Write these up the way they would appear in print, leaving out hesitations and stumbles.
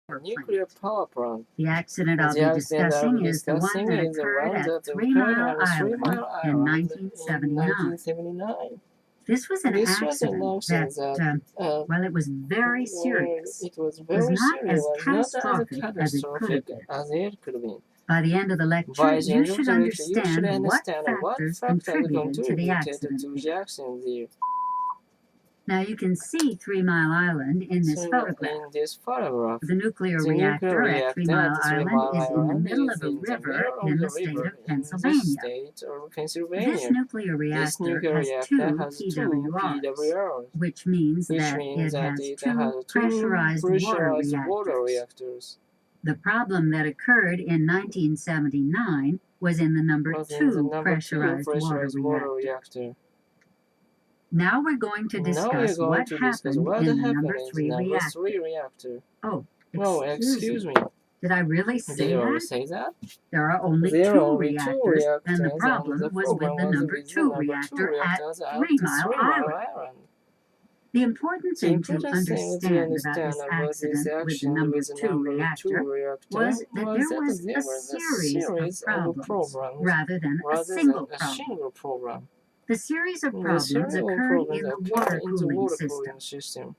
nuclear power plant. The accident I'll be discussing is the one that occurred at 3 Mile Island in 1979. This was an accident that, while it was very serious, It was not as catastrophic as it could have been. By the end of the lecture, you should understand what factors contributed to the accident. Now you can see 3 Mile Island in this photograph. The nuclear reactor at 3 Mile Island is in the middle of a river in the state of Pennsylvania. This nuclear reactor has two PWRs, which means that it has two pressurized water reactors. The problem that occurred in 1979 was in the number 2 pressurized water reactor. Now we're going to discuss what happened in the number 3 reactor. Oh, excuse me. Did I really say that? There are only 2 reactors, and the problem was with the number 2 reactor at 3 Mile Island. The important thing to understand about this accident with the number 2 reactor was that there was a series of problems rather than a single problem. The series of problems occurred in the water cooling system.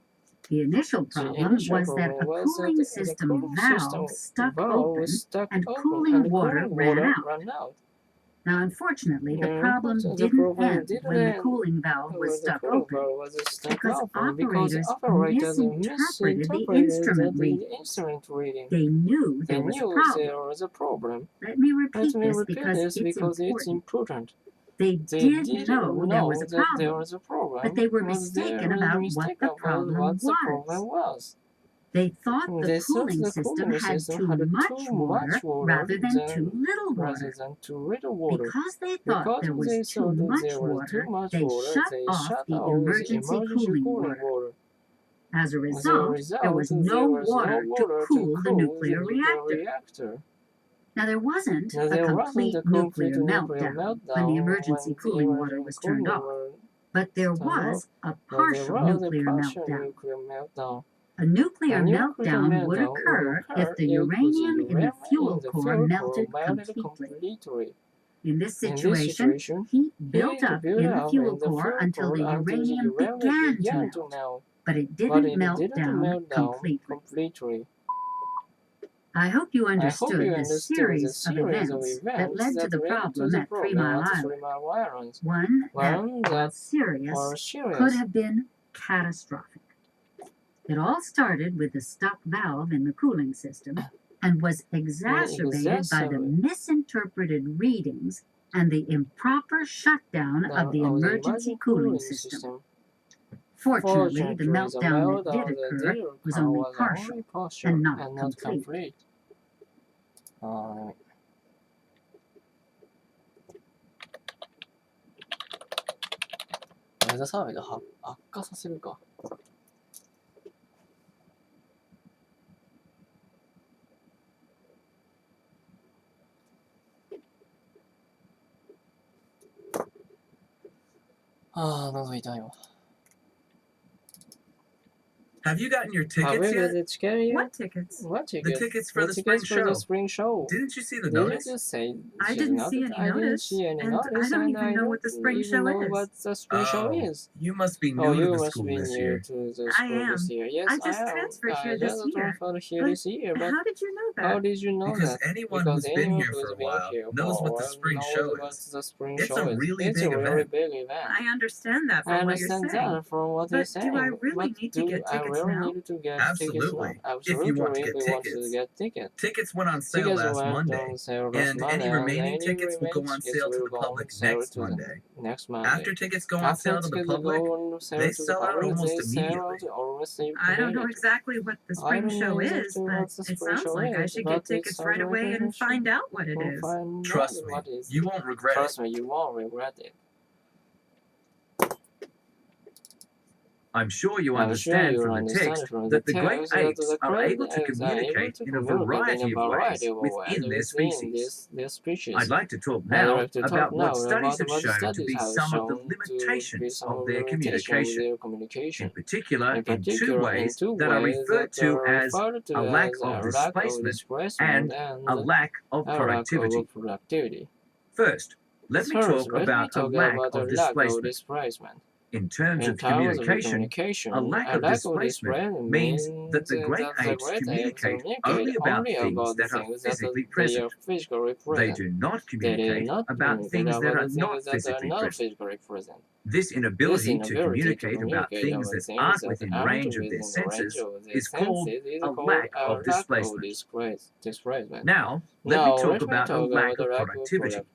The initial problem was that a cooling system valve stuck open and cooling water ran out. Now, unfortunately, the problem didn't end when the cooling valve was stuck open because operators misinterpreted the instrument readings. They knew there was a problem. Let me repeat this because it's important. They did know there was a problem, but they were mistaken about what the problem was. They thought the cooling system had too much water rather than too little water. Because they thought there was too much water, they shut off the emergency cooling water. As a result, there was no water to cool the nuclear reactor. Now, there wasn't a complete nuclear meltdown when the emergency cooling water was turned off, but there was a partial nuclear meltdown. A nuclear meltdown would occur if the uranium in the fuel core melted completely. In this situation, heat built up in the fuel core until the uranium began to melt, but it didn't melt down completely. I hope you understood the series of events that led to the problem at 3 Mile Island. One that, while serious, could have been catastrophic. It all started with the stuck valve in the cooling system and was exacerbated by the misinterpreted readings and the improper shutdown of the emergency cooling system. Fortunately, the meltdown that did occur was only partial and not complete. 악化させるか。喉痛いわ。Have you gotten your tickets yet? What tickets? The tickets for the spring show. Didn't you see the notice? I didn't see any notice, and I don't even know what the spring show is. You must be new to the school this year. I am. I just transferred here this year. But how did you know that? Because anyone who's been here for a while knows what the spring show is. It's a really big event. I understand that from what you're saying. But do I really need to get tickets now? Absolutely. If you want to get tickets. Tickets went on sale last Monday, and any remaining tickets will go on sale to the public next Monday. After tickets go on sale to the public, they sell out almost immediately. I don't know exactly what the spring show is, but it sounds like I should get tickets right away and find out what it is. Trust me, you won't regret it. I'm sure you understand from the text that the great apes are able to communicate in a variety of ways within their species. I'd like to talk now about what studies have shown to be some of the limitations of their communication, in particular in two ways that are referred to as a lack of displacement and a lack of productivity. First, let me talk about a lack of displacement. In terms of communication, a lack of displacement means that the great apes communicate only about things that are physically present. They do not communicate about things that are not physically present. This inability to communicate about things that aren't within range of their senses is called a lack of displacement. Now, let me talk about a lack of productivity.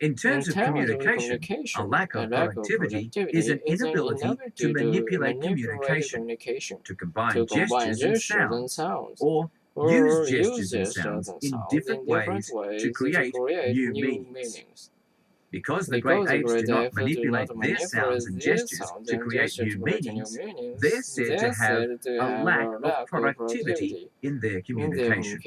In terms of communication, a lack of productivity is an inability to manipulate communication, to combine gestures and sounds, or use gestures and sounds in different ways to create new meanings. Because the great apes do not manipulate their sounds and gestures to create new meanings, they're said to have a lack of productivity in their communication.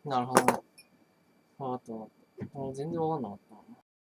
なるほどね。わかったわかった。もう全然わかんなかった。